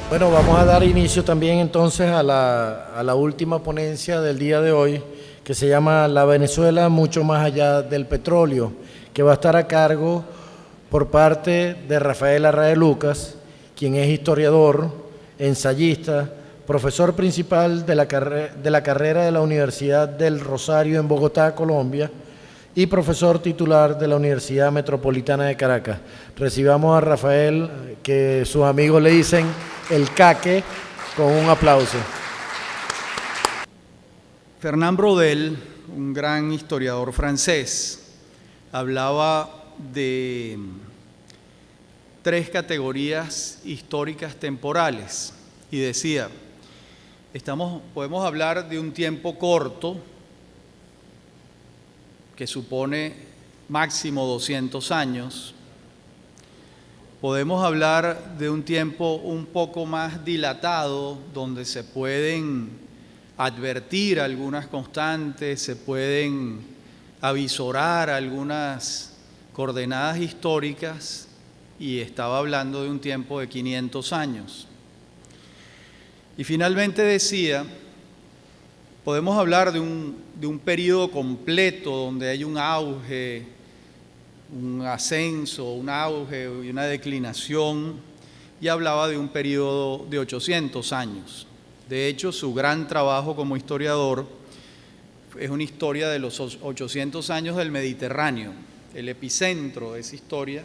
Bueno, vamos a dar inicio también entonces a la última ponencia del día de hoy, que se llama La Venezuela mucho más allá del petróleo, que va a estar a cargo por parte de Rafael Arraez Lucas, quien es historiador, ensayista, profesor principal de la carrera de la Universidad del Rosario en Bogotá, Colombia, y profesor titular de la Universidad Metropolitana de Caracas. Recibamos a Rafael, que sus amigos le dicen el Caque, con un aplauso. Fernand Braudel, un gran historiador francés, hablaba de tres categorías históricas temporales y decía, podemos hablar de un tiempo corto, que supone máximo 200 años. Podemos hablar de un tiempo un poco más dilatado, donde se pueden advertir algunas constantes, se pueden avisorar algunas coordenadas históricas, y estaba hablando de un tiempo de 500 años. Y finalmente decía, podemos hablar de un periodo completo donde hay un auge, un ascenso, un auge y una declinación, y hablaba de un periodo de 800 años. De hecho, su gran trabajo como historiador es una historia de los 800 años del Mediterráneo. El epicentro de esa historia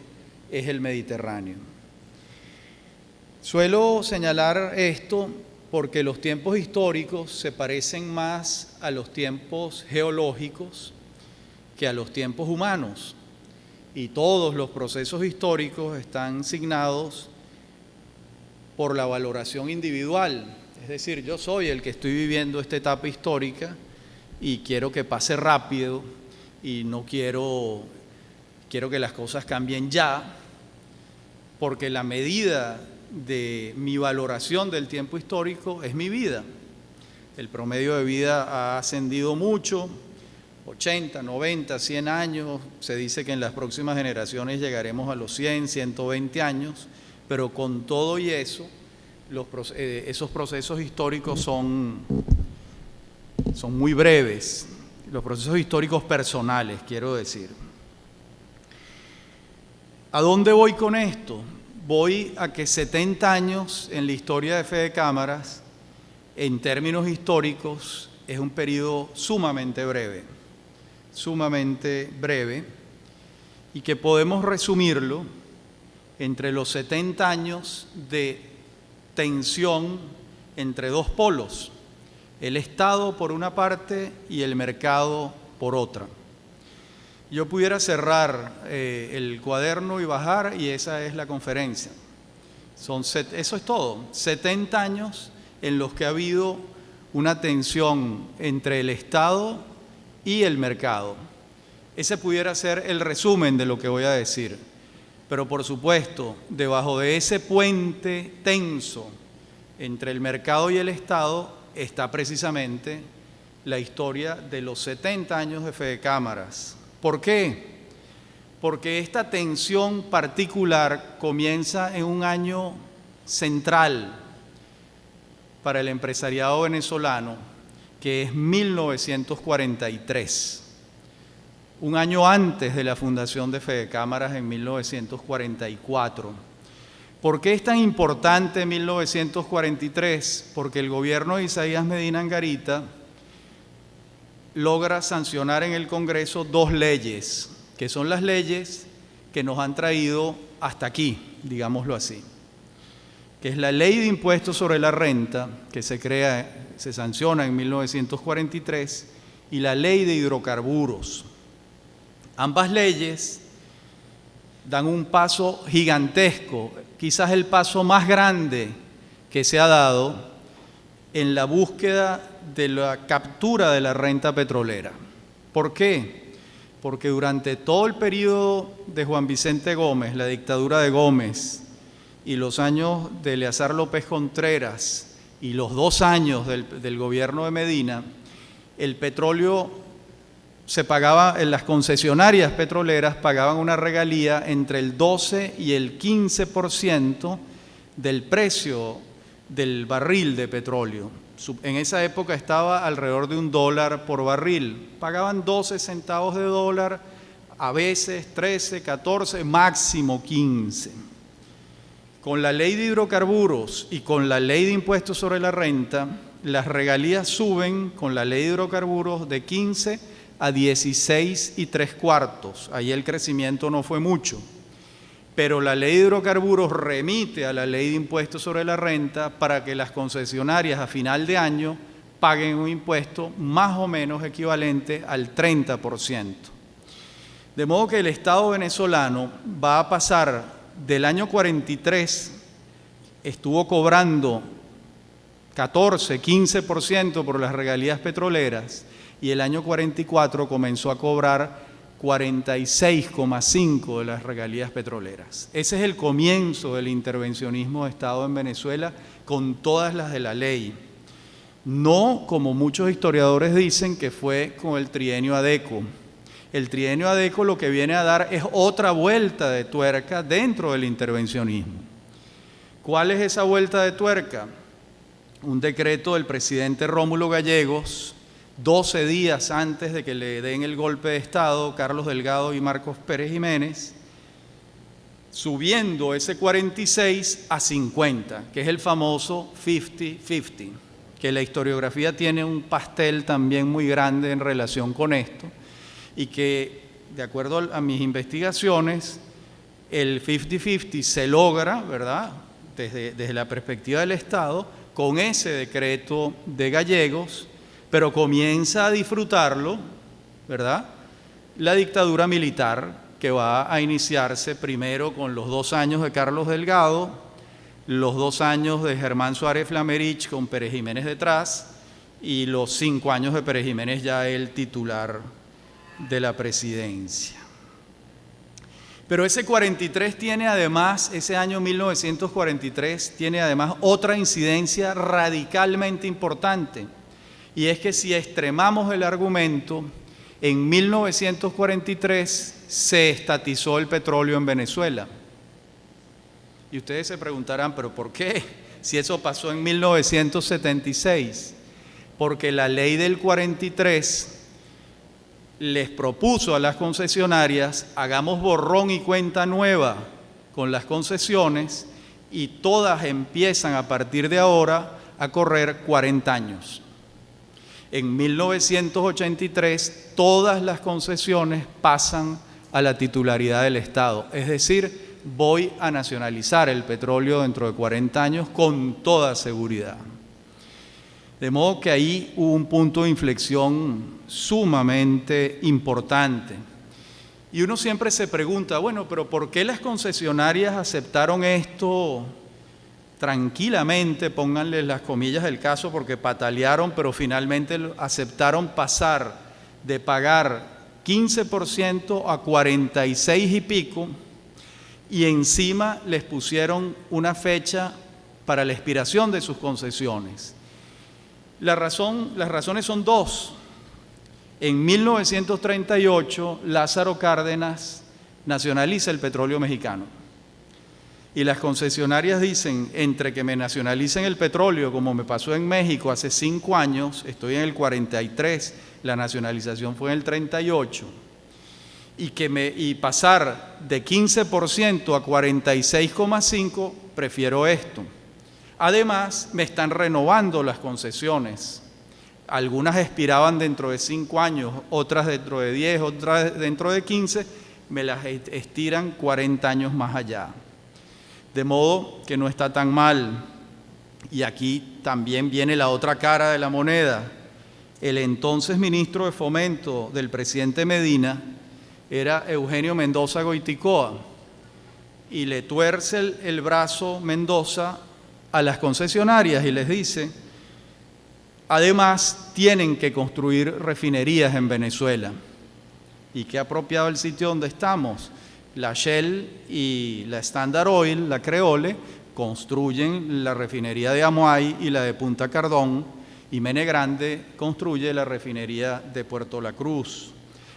es el Mediterráneo. Suelo señalar esto porque los tiempos históricos se parecen más a los tiempos geológicos que a los tiempos humanos, y todos los procesos históricos están signados por la valoración individual. Es decir, yo soy el que estoy viviendo esta etapa histórica y quiero que pase rápido y no quiero que las cosas cambien ya, porque la medida de mi valoración del tiempo histórico es mi vida. El promedio de vida ha ascendido mucho, 80, 90, 100 años. Se dice que en las próximas generaciones llegaremos a los 100, 120 años, pero con todo y eso, esos procesos históricos son muy breves, los procesos históricos personales, quiero decir. ¿A dónde voy con esto? Voy a que 70 años en la historia de Fede Cámaras, en términos históricos, es un periodo sumamente breve, y que podemos resumirlo entre los 70 años de tensión entre dos polos, el Estado por una parte y el mercado por otra. Yo pudiera cerrar el cuaderno y bajar, y esa es la conferencia. Eso es todo, 70 años en los que ha habido una tensión entre el Estado y el mercado. Ese pudiera ser el resumen de lo que voy a decir. Pero por supuesto, debajo de ese puente tenso entre el mercado y el Estado está precisamente la historia de los 70 años de Fede Cámaras. ¿Por qué? Porque esta tensión particular comienza en un año central para el empresariado venezolano, que es 1943, un año antes de la fundación de Fede Cámaras en 1944. ¿Por qué es tan importante 1943? Porque el gobierno de Isaías Medina Angarita logra sancionar en el Congreso dos leyes, que son las leyes que nos han traído hasta aquí, digámoslo así, que es la Ley de Impuestos sobre la Renta, que se sanciona en 1943, y la Ley de Hidrocarburos. Ambas leyes dan un paso gigantesco, quizás el paso más grande que se ha dado en la búsqueda de la captura de la renta petrolera. ¿Por qué? Porque durante todo el periodo de Juan Vicente Gómez, la dictadura de Gómez, y los años de Eleazar López Contreras y los 2 años del gobierno de Medina, el petróleo se pagaba, en las concesionarias petroleras pagaban una regalía entre el 12 y el 15% del precio del barril de petróleo. En esa época estaba alrededor de $1 por barril. Pagaban 12 centavos de dólar, a veces 13, 14, máximo 15. Con la ley de hidrocarburos y con la ley de impuestos sobre la renta, las regalías suben con la ley de hidrocarburos de 15 a 16 3/4. Ahí el crecimiento no fue mucho. Pero la ley de hidrocarburos remite a la ley de impuestos sobre la renta para que las concesionarias a final de año paguen un impuesto más o menos equivalente al 30%. De modo que el Estado venezolano va a pasar del año 43, estuvo cobrando 14, 15% por las regalías petroleras, y el año 44 comenzó a cobrar 46,5% de las regalías petroleras. Ese es el comienzo del intervencionismo de Estado en Venezuela con todas las de la ley. No, como muchos historiadores dicen, que fue con el trienio Adeco. El trienio Adeco lo que viene a dar es otra vuelta de tuerca dentro del intervencionismo. ¿Cuál es esa vuelta de tuerca? Un decreto del presidente Rómulo Gallegos, 12 días antes de que le den el golpe de Estado Carlos Delgado y Marcos Pérez Jiménez, subiendo ese 46 a 50, que es el famoso 50-50, que la historiografía tiene un pastel también muy grande en relación con esto, y que, de acuerdo a mis investigaciones, el 50-50 se logra, ¿verdad?, desde la perspectiva del Estado, con ese decreto de Gallegos, pero comienza a disfrutarlo, ¿verdad?, la dictadura militar, que va a iniciarse primero con los 2 años de Carlos Delgado, los 2 años de Germán Suárez Flamerich con Pérez Jiménez detrás, y los 5 años de Pérez Jiménez ya el titular de la presidencia. Pero ese 43 tiene además, ese año 1943, tiene además otra incidencia radicalmente importante, y es que si extremamos el argumento, en 1943 se estatizó el petróleo en Venezuela. Y ustedes se preguntarán, ¿pero por qué? Si eso pasó en 1976. Porque la ley del 43 les propuso a las concesionarias, hagamos borrón y cuenta nueva con las concesiones, y todas empiezan a partir de ahora a correr 40 años. En 1983 todas las concesiones pasan a la titularidad del Estado, es decir, voy a nacionalizar el petróleo dentro de 40 años con toda seguridad. De modo que ahí hubo un punto de inflexión sumamente importante. Y uno siempre se pregunta, bueno, pero ¿por qué las concesionarias aceptaron esto tranquilamente? Pónganle las comillas del caso, porque patalearon, pero finalmente aceptaron pasar de pagar 15% a 46 y pico, y encima les pusieron una fecha para la expiración de sus concesiones. Las razones son 2. En 1938, Lázaro Cárdenas nacionaliza el petróleo mexicano. Y las concesionarias dicen, entre que me nacionalicen el petróleo, como me pasó en México hace 5 años, estoy en el 43, la nacionalización fue en el 38, y pasar de 15% a 46,5%, prefiero esto. Además, me están renovando las concesiones. Algunas expiraban dentro de 5 años, otras dentro de 10, otras dentro de 15, me las estiran 40 años más allá. De modo que no está tan mal. Y aquí también viene la otra cara de la moneda. El entonces ministro de Fomento del presidente Medina era Eugenio Mendoza Goiticoa, y le tuerce el brazo Mendoza a las concesionarias y les dice, además tienen que construir refinerías en Venezuela. Y qué apropiado el sitio donde estamos. La Shell y la Standard Oil, la Creole, construyen la refinería de Amoay y la de Punta Cardón, y Mene Grande construye la refinería de Puerto La Cruz.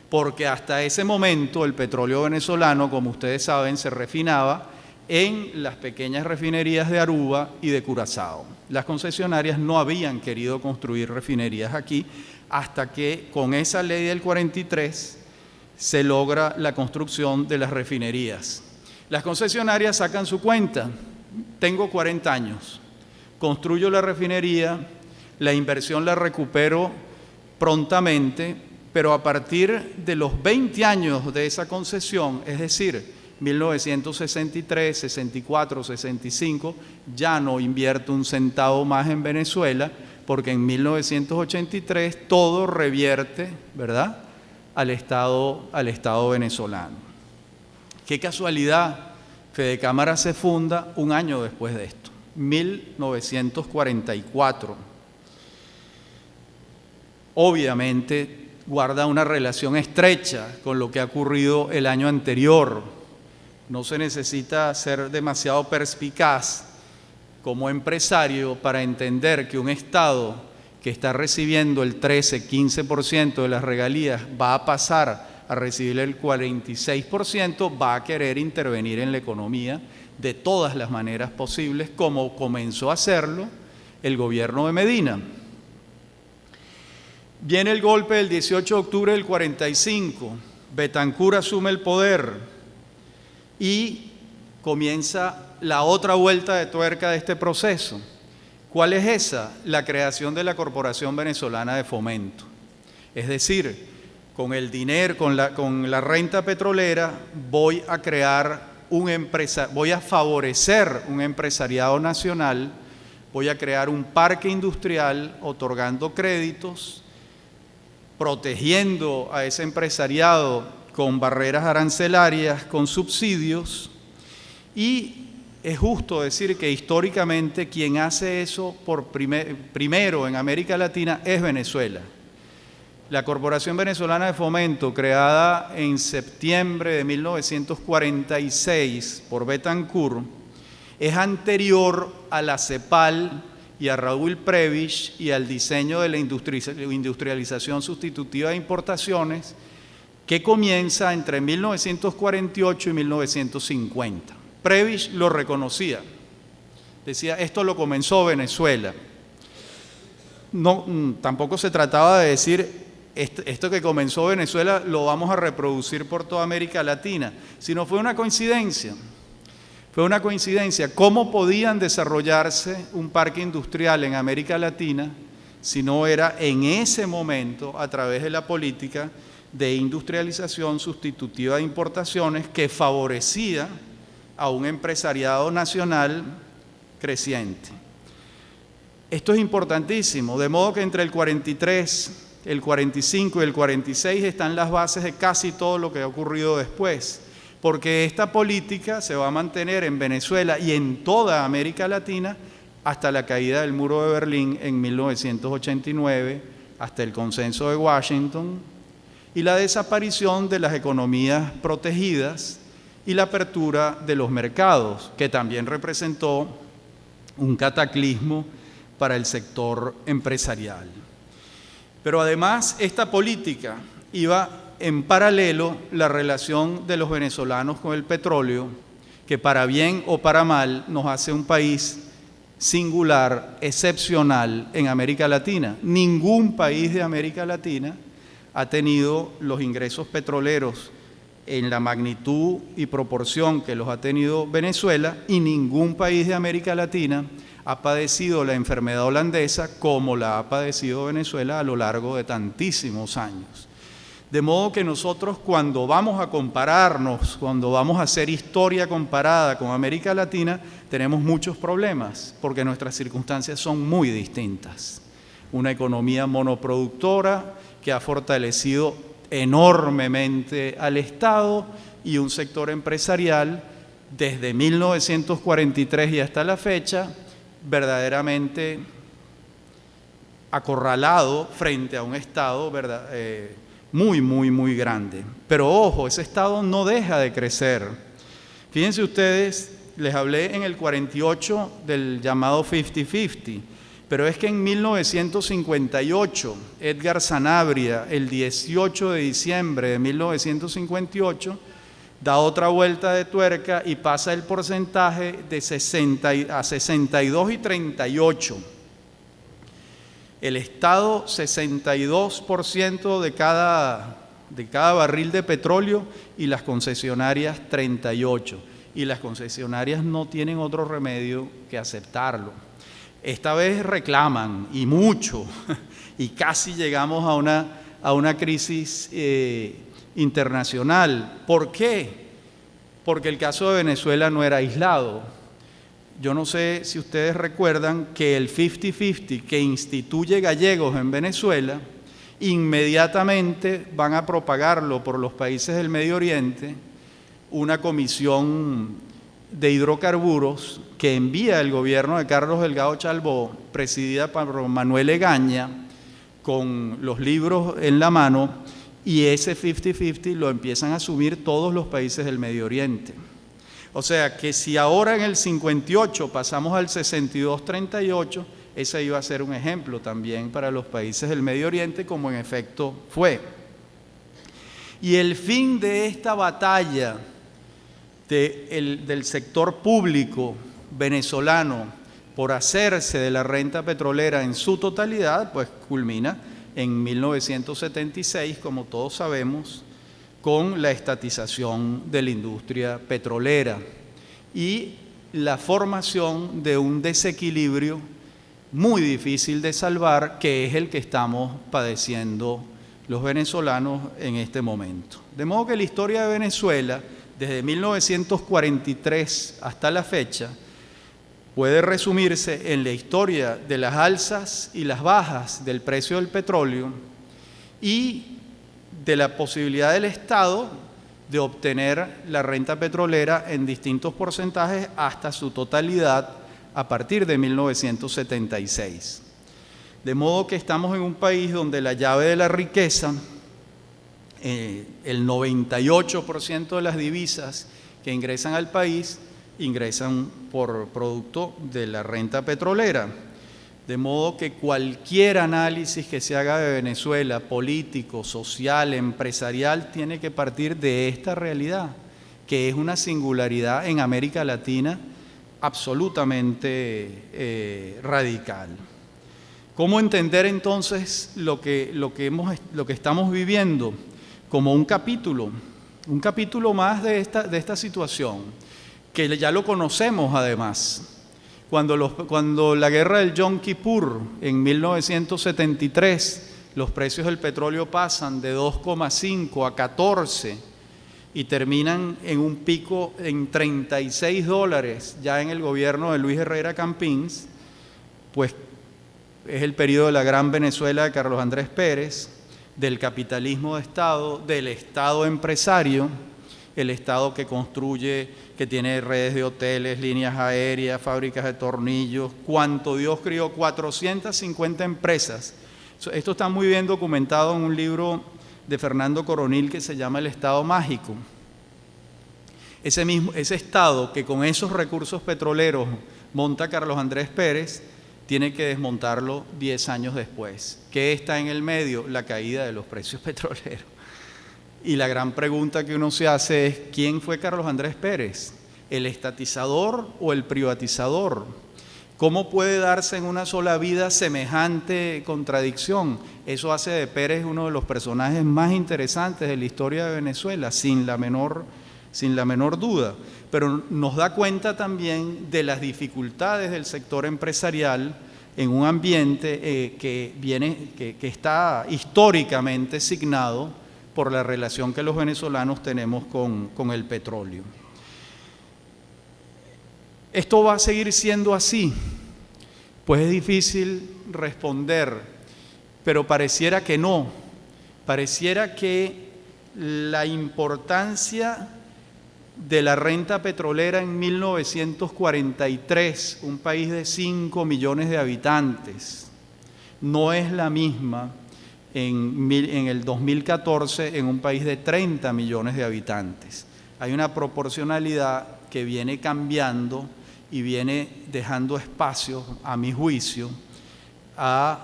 Porque hasta ese momento el petróleo venezolano, como ustedes saben, se refinaba en las pequeñas refinerías de Aruba y de Curazao. Las concesionarias no habían querido construir refinerías aquí hasta que con esa ley del 43 se logra la construcción de las refinerías. Las concesionarias sacan su cuenta. Tengo 40 años, construyo la refinería, la inversión la recupero prontamente, pero a partir de los 20 años de esa concesión, es decir, 1963, 64, 65, ya no invierto un centavo más en Venezuela, porque en 1983 todo revierte, ¿verdad?, al Estado venezolano. Qué casualidad, Fedecámara se funda un año después de esto, 1944. Obviamente guarda una relación estrecha con lo que ha ocurrido el año anterior. No se necesita ser demasiado perspicaz como empresario para entender que un Estado que está recibiendo el 13-15% de las regalías va a pasar a recibir el 46%, va a querer intervenir en la economía de todas las maneras posibles, como comenzó a hacerlo el gobierno de Medina. Viene el golpe del 18 de octubre del 45, Betancur asume el poder y comienza la otra vuelta de tuerca de este proceso. ¿Cuál es esa? La creación de la Corporación Venezolana de Fomento. Es decir, con el dinero, con la renta petrolera, voy a favorecer un empresariado nacional, voy a crear un parque industrial otorgando créditos, protegiendo a ese empresariado con barreras arancelarias, con subsidios, y es justo decir que históricamente quien hace eso primero en América Latina es Venezuela. La Corporación Venezolana de Fomento, creada en septiembre de 1946 por Betancur, es anterior a la CEPAL y a Raúl Prebisch y al diseño de la industrialización sustitutiva de importaciones, que comienza entre 1948 y 1950. Prebisch lo reconocía, decía, esto lo comenzó Venezuela. No, tampoco se trataba de decir, esto que comenzó Venezuela lo vamos a reproducir por toda América Latina, sino fue una coincidencia. Fue una coincidencia. ¿Cómo podían desarrollarse un parque industrial en América Latina si no era en ese momento a través de la política de industrialización sustitutiva de importaciones que favorecía a un empresariado nacional creciente? Esto es importantísimo, de modo que entre el 43, el 45 y el 46 están las bases de casi todo lo que ha ocurrido después, porque esta política se va a mantener en Venezuela y en toda América Latina hasta la caída del muro de Berlín en 1989, hasta el consenso de Washington y la desaparición de las economías protegidas y la apertura de los mercados, que también representó un cataclismo para el sector empresarial. Pero además esta política iba en paralelo la relación de los venezolanos con el petróleo, que para bien o para mal nos hace un país singular, excepcional en América Latina. Ningún país de América Latina ha tenido los ingresos petroleros en la magnitud y proporción que los ha tenido Venezuela, y ningún país de América Latina ha padecido la enfermedad holandesa como la ha padecido Venezuela a lo largo de tantísimos años. De modo que nosotros, cuando vamos a compararnos, cuando vamos a hacer historia comparada con América Latina, tenemos muchos problemas, porque nuestras circunstancias son muy distintas. Una economía monoproductora que ha fortalecido enormemente al Estado y un sector empresarial desde 1943 y hasta la fecha verdaderamente acorralado frente a un Estado muy grande. Pero ojo, ese Estado no deja de crecer. Fíjense ustedes, les hablé en el 48 del llamado 50-50, pero es que en 1958, Edgar Sanabria, el 18 de diciembre de 1958, da otra vuelta de tuerca y pasa el porcentaje de 60 a 62 y 38. El Estado, 62% de cada barril de petróleo y las concesionarias 38%. Y las concesionarias no tienen otro remedio que aceptarlo. Esta vez reclaman, y mucho, y casi llegamos a una crisis internacional. ¿Por qué? Porque el caso de Venezuela no era aislado. Yo no sé si ustedes recuerdan que el 50-50 que instituye Gallegos en Venezuela, inmediatamente van a propagarlo por los países del Medio Oriente una comisión de hidrocarburos que envía el gobierno de Carlos Delgado Chalbó, presidida por Manuel Egaña, con los libros en la mano, y ese 50-50 lo empiezan a asumir todos los países del Medio Oriente. O sea que si ahora en el 58 pasamos al 62-38, ese iba a ser un ejemplo también para los países del Medio Oriente, como en efecto fue. Y el fin de esta batalla del sector público venezolano por hacerse de la renta petrolera en su totalidad, pues culmina en 1976, como todos sabemos, con la estatización de la industria petrolera y la formación de un desequilibrio muy difícil de salvar, que es el que estamos padeciendo los venezolanos en este momento. De modo que la historia de Venezuela, desde 1943 hasta la fecha, puede resumirse en la historia de las alzas y las bajas del precio del petróleo y de la posibilidad del Estado de obtener la renta petrolera en distintos porcentajes hasta su totalidad a partir de 1976. De modo que estamos en un país donde la llave de la riqueza, el 98% de las divisas que ingresan al país, ingresan por producto de la renta petrolera. De modo que cualquier análisis que se haga de Venezuela, político, social, empresarial, tiene que partir de esta realidad, que es una singularidad en América Latina absolutamente radical. ¿Cómo entender entonces lo que estamos viviendo? Como un capítulo más de esta situación, que ya lo conocemos además. Cuando la guerra del Yom Kippur en 1973, los precios del petróleo pasan de 2,5 a 14 y terminan en un pico en $36 ya en el gobierno de Luis Herrera Campins, pues es el periodo de la Gran Venezuela de Carlos Andrés Pérez, del capitalismo de Estado, del Estado empresario, el Estado que construye, que tiene redes de hoteles, líneas aéreas, fábricas de tornillos, cuanto Dios crió, 450 empresas. Esto está muy bien documentado en un libro de Fernando Coronil que se llama El Estado Mágico. Ese Estado que con esos recursos petroleros monta Carlos Andrés Pérez, tiene que desmontarlo 10 años después. ¿Qué está en el medio? La caída de los precios petroleros. Y la gran pregunta que uno se hace es, ¿quién fue Carlos Andrés Pérez? ¿El estatizador o el privatizador? ¿Cómo puede darse en una sola vida semejante contradicción? Eso hace de Pérez uno de los personajes más interesantes de la historia de Venezuela, sin la menor duda. Pero nos da cuenta también de las dificultades del sector empresarial en un ambiente que está históricamente signado por la relación que los venezolanos tenemos con el petróleo. ¿Esto va a seguir siendo así? Pues es difícil responder, pero pareciera que no. Pareciera que la importancia de la renta petrolera en 1943, un país de 5 millones de habitantes, no es la misma en el 2014 en un país de 30 millones de habitantes. Hay una proporcionalidad que viene cambiando y viene dejando espacio, a mi juicio, a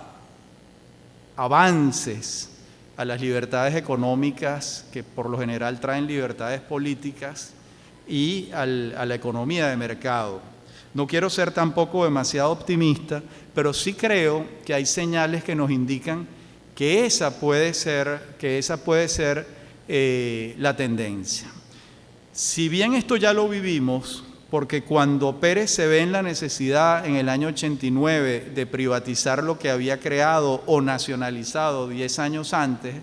avances a las libertades económicas, que por lo general traen libertades políticas, y a la economía de mercado. No quiero ser tampoco demasiado optimista, pero sí creo que hay señales que nos indican que esa puede ser la tendencia. Si bien esto ya lo vivimos, porque cuando Pérez se ve en la necesidad en el año 89 de privatizar lo que había creado o nacionalizado 10 años antes,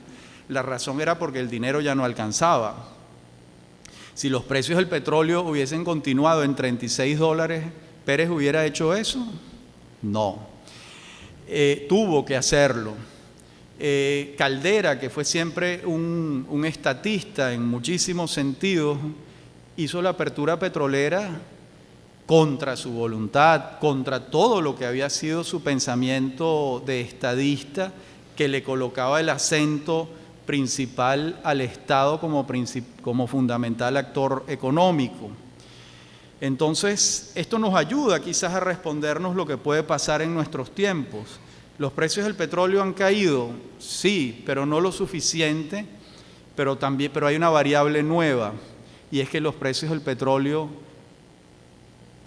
la razón era porque el dinero ya no alcanzaba. Si los precios del petróleo hubiesen continuado en $36, ¿Pérez hubiera hecho eso? No. Tuvo que hacerlo. Caldera, que fue siempre un estatista en muchísimos sentidos, hizo la apertura petrolera contra su voluntad, contra todo lo que había sido su pensamiento de estadista, que le colocaba el acento principal al Estado como fundamental actor económico. Entonces, esto nos ayuda quizás a respondernos lo que puede pasar en nuestros tiempos. ¿Los precios del petróleo han caído? Sí, pero no lo suficiente, pero hay una variable nueva, y es que los precios del petróleo,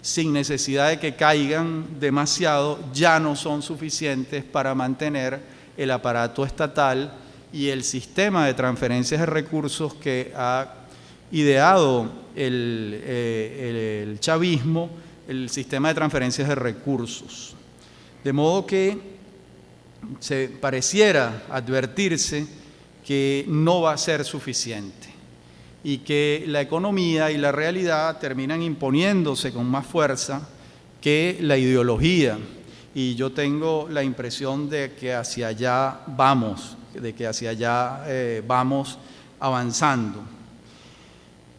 sin necesidad de que caigan demasiado, ya no son suficientes para mantener el aparato estatal y el sistema de transferencias de recursos que ha ideado el chavismo, el sistema de transferencias de recursos. De modo que se pareciera advertirse que no va a ser suficiente y que la economía y la realidad terminan imponiéndose con más fuerza que la ideología. Y yo tengo la impresión de que hacia allá vamos, vamos avanzando.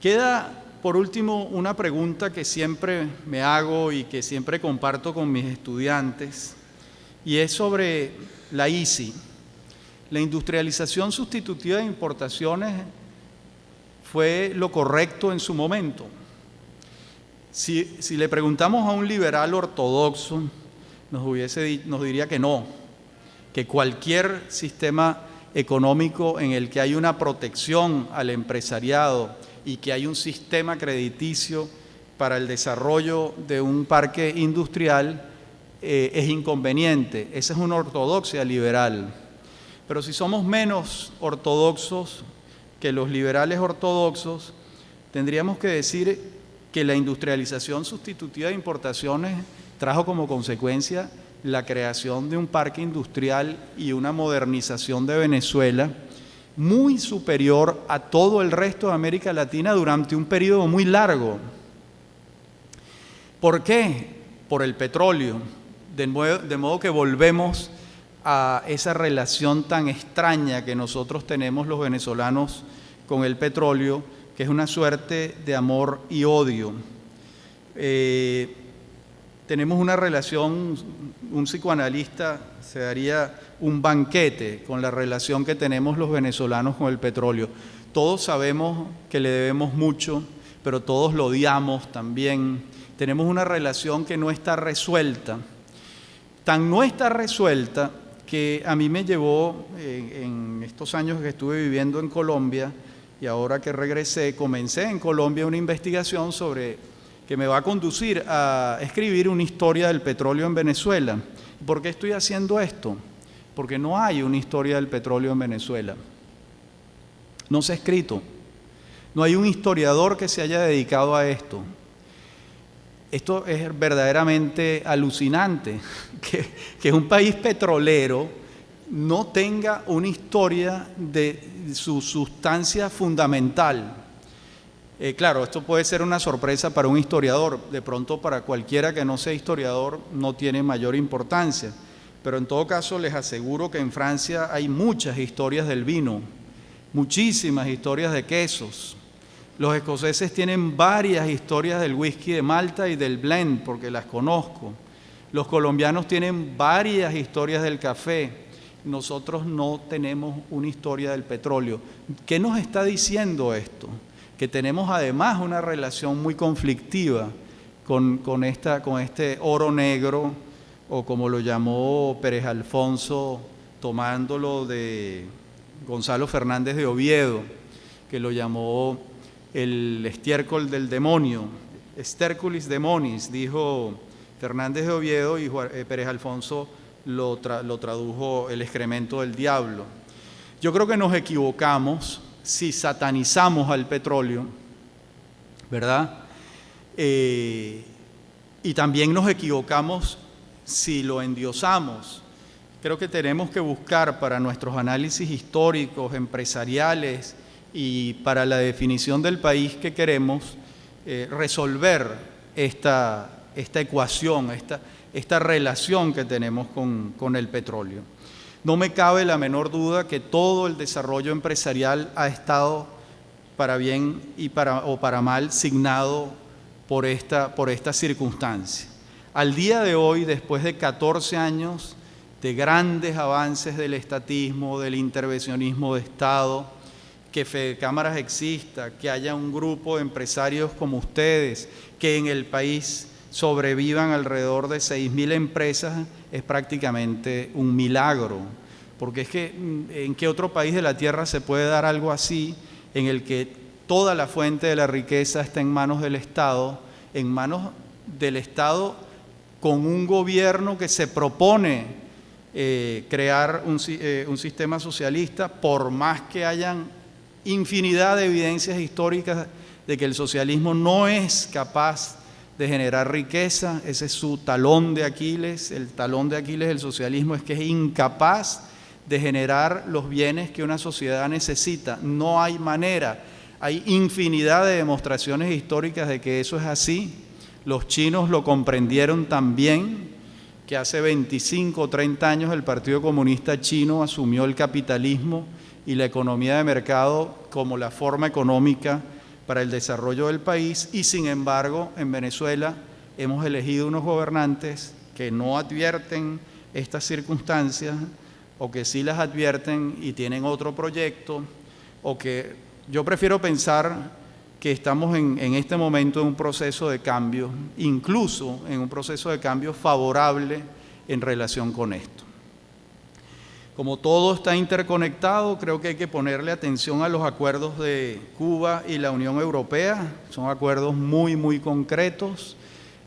Queda, por último, una pregunta que siempre me hago y que siempre comparto con mis estudiantes, y es sobre la ICI. La industrialización sustitutiva de importaciones fue lo correcto en su momento. Si le preguntamos a un liberal ortodoxo, nos diría que no, que cualquier sistema económico en el que hay una protección al empresariado y que hay un sistema crediticio para el desarrollo de un parque industrial es inconveniente. Esa es una ortodoxia liberal. Pero si somos menos ortodoxos que los liberales ortodoxos, tendríamos que decir que la industrialización sustitutiva de importaciones trajo como consecuencia la creación de un parque industrial y una modernización de Venezuela muy superior a todo el resto de América Latina durante un periodo muy largo. ¿Por qué? Por el petróleo. De modo que volvemos a esa relación tan extraña que nosotros tenemos los venezolanos con el petróleo, que es una suerte de amor y odio. Tenemos una relación, un psicoanalista se daría un banquete con la relación que tenemos los venezolanos con el petróleo. Todos sabemos que le debemos mucho, pero todos lo odiamos también. Tenemos una relación que no está resuelta. Tan no está resuelta que a mí me llevó, en estos años que estuve viviendo en Colombia, y ahora que regresé, comencé en Colombia una investigación que me va a conducir a escribir una historia del petróleo en Venezuela. ¿Por qué estoy haciendo esto? Porque no hay una historia del petróleo en Venezuela. No se ha escrito. No hay un historiador que se haya dedicado a esto. Esto es verdaderamente alucinante, que un país petrolero no tenga una historia de su sustancia fundamental. Claro, esto puede ser una sorpresa para un historiador, de pronto para cualquiera que no sea historiador no tiene mayor importancia, pero en todo caso les aseguro que en Francia hay muchas historias del vino, muchísimas historias de quesos. Los escoceses tienen varias historias del whisky de Malta y del blend, porque las conozco. Los colombianos tienen varias historias del café. Nosotros no tenemos una historia del petróleo. ¿Qué nos está diciendo esto? Que tenemos además una relación muy conflictiva con este oro negro, o como lo llamó Pérez Alfonso, tomándolo de Gonzalo Fernández de Oviedo, que lo llamó el estiércol del demonio, Sterculis demonis, dijo Fernández de Oviedo, y Pérez Alfonso lo tradujo el excremento del diablo. Yo creo que nos equivocamos si satanizamos al petróleo, ¿verdad? Y también nos equivocamos si lo endiosamos. Creo que tenemos que buscar para nuestros análisis históricos, empresariales y para la definición del país que queremos, resolver esta ecuación, esta relación que tenemos con el petróleo. No me cabe la menor duda que todo el desarrollo empresarial ha estado para bien o para mal signado por esta circunstancia. Al día de hoy, después de 14 años de grandes avances del estatismo, del intervencionismo de Estado, que Fedecámaras exista, que haya un grupo de empresarios como ustedes, que en el país sobrevivan alrededor de 6.000 empresas, es prácticamente un milagro. Porque es que, ¿en qué otro país de la Tierra se puede dar algo así, en el que toda la fuente de la riqueza está en manos del Estado con un gobierno que se propone crear un sistema socialista, por más que hayan infinidad de evidencias históricas de que el socialismo no es capaz de generar riqueza? Ese es su talón de Aquiles. El talón de Aquiles del socialismo es que es incapaz de generar los bienes que una sociedad necesita. No hay manera. Hay infinidad de demostraciones históricas de que eso es así. Los chinos lo comprendieron también, que hace 25 o 30 años el Partido Comunista Chino asumió el capitalismo y la economía de mercado como la forma económica para el desarrollo del país, y sin embargo en Venezuela hemos elegido unos gobernantes que no advierten estas circunstancias, o que sí las advierten y tienen otro proyecto, o que yo prefiero pensar que estamos en este momento en un proceso de cambio, incluso en un proceso de cambio favorable en relación con esto. Como todo está interconectado, creo que hay que ponerle atención a los acuerdos de Cuba y la Unión Europea. Son acuerdos muy, muy concretos,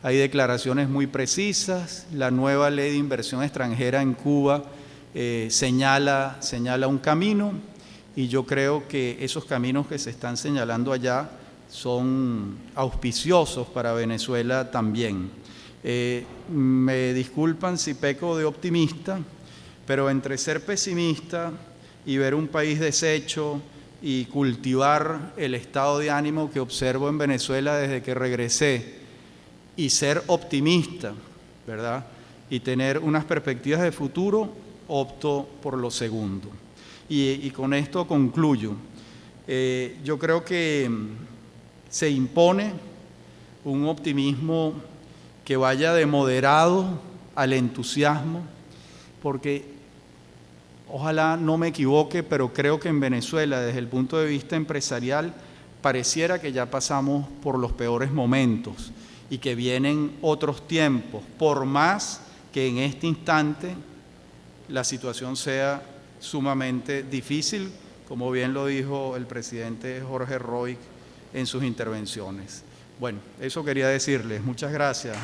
hay declaraciones muy precisas. La nueva ley de inversión extranjera en Cuba señala un camino, y yo creo que esos caminos que se están señalando allá son auspiciosos para Venezuela también. Me disculpan si peco de optimista, pero entre ser pesimista y ver un país deshecho y cultivar el estado de ánimo que observo en Venezuela desde que regresé, y ser optimista, ¿verdad?, y tener unas perspectivas de futuro, opto por lo segundo. Y con esto concluyo. Yo creo que se impone un optimismo que vaya de moderado al entusiasmo, porque ojalá no me equivoque, pero creo que en Venezuela, desde el punto de vista empresarial, pareciera que ya pasamos por los peores momentos y que vienen otros tiempos, por más que en este instante la situación sea sumamente difícil, como bien lo dijo el presidente Jorge Roig en sus intervenciones. Bueno, eso quería decirles. Muchas gracias.